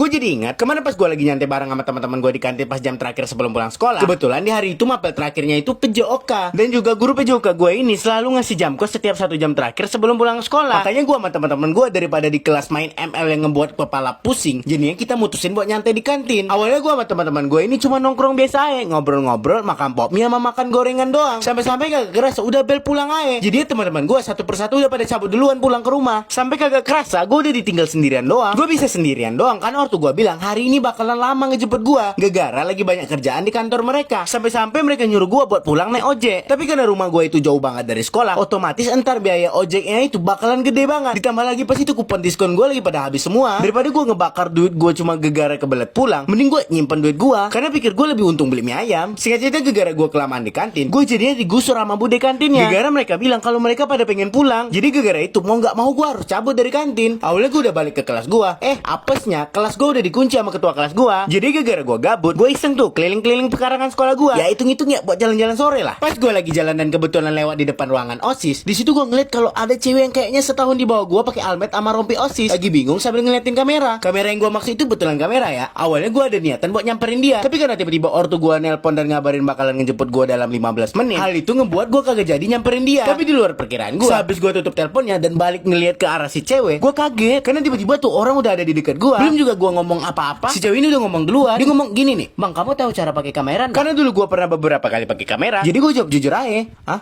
Gue jadi ingat kemana pas gue lagi nyantai bareng sama teman-teman gue di kantin pas jam terakhir sebelum pulang sekolah. Kebetulan di hari itu mapel terakhirnya itu PJOK. Dan juga guru PJOK gue ini selalu ngasih jam kos setiap 1 jam terakhir sebelum pulang sekolah. Makanya gue sama teman-teman gue daripada di kelas main ML yang ngebuat kepala pusing, jadinya kita mutusin buat nyantai di kantin. Awalnya gue sama teman-teman gue ini cuma nongkrong biasa aja, ngobrol-ngobrol, makan pop mie sama makan gorengan doang. Sampai-sampai kagak kerasa udah bel pulang aja. Jadi teman-teman gue satu persatu udah pada cabut duluan pulang ke rumah. Sampai kagak kerasa gue udah ditinggal sendirian doang. Gue bisa sendirian doang karena ortu gue bilang hari ini bakalan lama ngejemput gue gara-gara lagi banyak kerjaan di kantor mereka. Sampai-sampai mereka nyuruh gue buat pulang naik ojek. Tapi karena rumah gue itu jauh banget dari sekolah, otomatis entar biaya ojeknya itu bakalan gede banget. Ditambah lagi pas itu kupon diskon gue lagi pada habis semua. Daripada gue ngebakar duit gue cuma gara-gara kebelet pulang, mending gue nyimpen duit gue karena pikir gue lebih untung beli mie ayam. Singkat cerita gara-gara gue kelamaan di kantin, gue jadinya digusur sama bude kantinnya. Gara-gara mereka bilang kalau mereka pada pengen pulang. Jadi gara-gara itu mau nggak mau gue harus cabut dari kantin. Awalnya gue udah balik ke kelas gue. Apesnya kelas gue udah dikunci sama ketua kelas gue. Jadi gara-gara gue gabut, gue iseng tuh keliling-keliling pekarangan sekolah gue. Ya hitung-hitung ya buat jalan-jalan sore lah. Pas gue lagi jalan dan kebetulan lewat di depan ruangan OSIS, di situ gue ngeliat kalau ada cewek yang kayaknya setahun di bawah gue pakai almet sama rompi OSIS. Lagi bingung sambil ngeliatin kamera. Kamera yang gue maksud itu betulan kamera ya. Awalnya gue ada niatan buat nyamperin dia. Tapi karena tiba-tiba ortu gue nelpon dan ngabarin bakalan ngejemput gue dalam 15 menit. Hal itu ngebuat gue kagak jadi nyamperin dia. Tapi di luar perkiraan gue. Sehabis gue tutup teleponnya dan balik ngeliat ke arah si cewek, gue kaget karena tiba-tiba tuh orang udah ada di dekat gue. Belum juga gue ngomong apa-apa, si cewek ini udah ngomong duluan. Dia ngomong gini nih, "Bang, kamu tahu cara pakai kamera?" Karena dulu gue pernah beberapa kali pakai kamera. Jadi gue jawab jujur aja. Hah?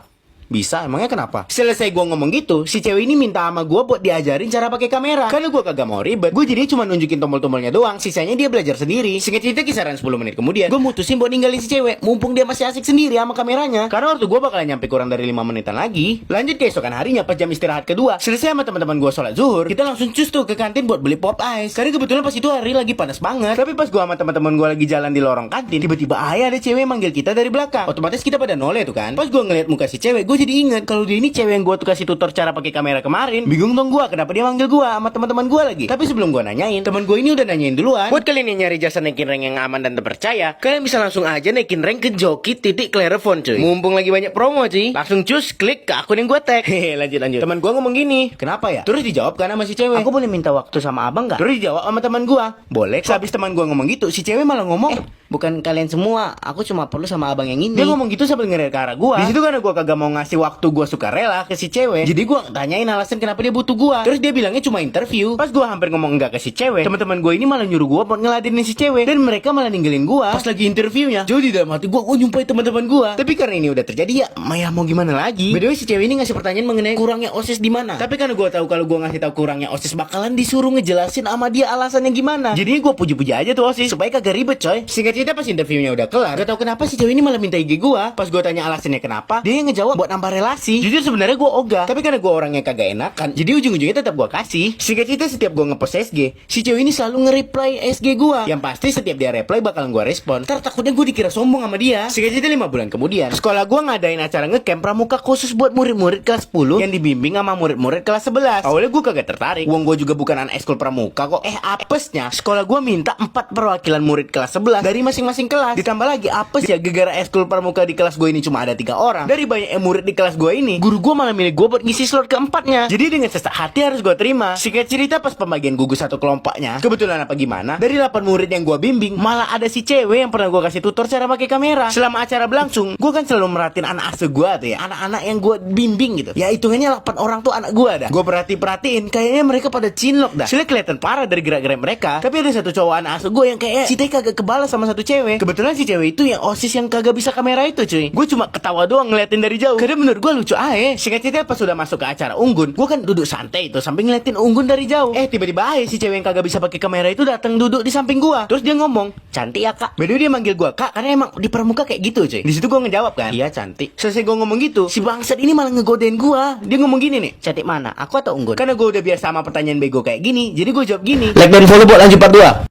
Bisa, emangnya kenapa? Selesai gue ngomong gitu, si cewek ini minta sama gue buat diajarin cara pakai kamera. Karena gue kagak mau ribet, gue jadi cuma nunjukin tombol-tombolnya doang. Sisanya dia belajar sendiri. Singkat cerita kisaran 10 menit kemudian, gue mutusin buat ninggalin si cewek. Mumpung dia masih asik sendiri sama kameranya. Karena waktu gue bakalan nyampe kurang dari 5 menitan lagi. Lanjut keesokan harinya pas jam istirahat kedua, selesai sama teman-teman gue sholat zuhur, kita langsung cus tuh ke kantin buat beli pop ice. Karena kebetulan pas itu hari lagi panas banget. Tapi pas gue sama teman-teman gue lagi jalan di lorong kantin, tiba-tiba ada cewek manggil kita dari belakang. Otomatis kita pada noleh tuh kan. Pas gue ngeliat muka si cewek, gue jadi inget kalau dia ini cewek yang gue tuh kasih tutor cara pakai kamera kemarin. Bingung dong gue kenapa dia manggil gue sama teman-teman gue lagi. Tapi sebelum gue nanyain, teman gue ini udah nanyain duluan. Buat kalian yang nyari jasa naikin rank yang aman dan terpercaya, kalian bisa langsung aja naikin rank ke Joki.Clerefont cuy. Mumpung lagi banyak promo cuy. Langsung cus klik ke akun yang gue tag. Hehe, lanjut. Teman gue ngomong gini, "Kenapa ya?" Terus dijawab kan sama si cewek, "Aku boleh minta waktu sama abang gak?" Terus dijawab sama teman gue, "Boleh." Sehabis teman gue ngomong gitu, si cewek malah ngomong, "Bukan kalian semua, aku cuma perlu sama abang yang ini." Dia ngomong gitu sambil ngeliat ke arah gue. Di situ karena gue kagak mau ngasih waktu gue sukarela ke si cewek, jadi gue tanyain alasan kenapa dia butuh gue. Terus dia bilangnya cuma interview. Pas gue hampir ngomong enggak ke si cewek, teman-teman gue ini malah nyuruh gue buat ngeladenin si cewek. Dan mereka malah ninggalin gue pas lagi interviewnya. Jadi dalam hati gue nyumpahin teman-teman gue. Tapi karena ini udah terjadi ya, Maya mau gimana lagi. By the way, si cewek ini ngasih pertanyaan mengenai kurangnya OSIS di mana. Tapi karena gue tahu kalau gue ngasih tahu kurangnya OSIS bakalan disuruh ngejelasin sama dia alasannya gimana. Jadi gue puji-puji aja tuh OSIS supaya kagak ribet coy. Singkat cerita pas interviewnya udah kelar, gak tahu kenapa si cewek ini malah minta IG gue. Pas gue tanya alasannya kenapa, dia yang ngejawab buat nambah relasi. Jujur sebenarnya gue ogah, tapi karena gue orangnya kagak enakan, jadi ujung-ujungnya tetap gue kasih. Singkat cerita setiap gue ngepost SG, si cewek ini selalu nge-reply SG gue. Yang pasti setiap dia reply bakalan gue respon. Ntar takutnya gue dikira sombong sama dia. Singkat cerita 5 bulan kemudian, sekolah gue ngadain acara ngecamp pramuka khusus buat murid-murid kelas 10 yang dibimbing sama murid-murid kelas 11. Awalnya gue kagak tertarik, uang gue juga bukan anak ekskul pramuka kok. Apesnya sekolah gue minta 4 perwakilan murid kelas 11 dari masing-masing kelas. Ditambah lagi apes ya, gara-gara ekskul pramuka di kelas gue ini cuma ada 3 orang. Dari banyak murid di kelas gue ini, guru gue malah milih gue buat ngisi slot keempatnya. Jadi dengan sesak hati harus gue terima. Singkat cerita pas pembagian gugus satu kelompoknya, kebetulan apa gimana, dari 8 murid yang gue bimbing, malah ada si cewek yang pernah gue kasih tutor cara pakai kamera. Selama acara berlangsung, gue kan selalu merhatiin anak asuh gue tuh ya, anak-anak yang gue bimbing gitu. Ya hitungannya 8 orang tuh anak gue dah. Gue perhatiin, kayaknya mereka pada cinlok dah. Soalnya kelihatan parah dari gerak-gerak mereka. Tapi ada satu cowok anak asuh gue yang kayak si kagak kebalas sama satu cewek. Kebetulan si cewek itu yang OSIS yang kagak bisa kamera itu cuy. Gue cuma ketawa doang ngeliatin dari jauh. Karena menurut gue lucu aja. Singkat cerita pas sudah masuk ke acara unggun, gue kan duduk santai itu sambil ngeliatin unggun dari jauh. Tiba-tiba si cewek yang kagak bisa pakai kamera itu datang duduk di samping gue. Terus dia ngomong, "Cantik ya kak." By the way, dia manggil gue kak karena emang di pramuka kayak gitu cuy. Di situ gue ngejawab kan, "Iya cantik." Selesai gue ngomong gitu, si bangsat ini malah ngegodain gue. Dia ngomong gini nih, "Cantik mana? Aku atau unggun?" Karena gue udah biasa sama pertanyaan bego kayak gini, jadi gue jawab gini, "Like dan follow buat lanjut part 2."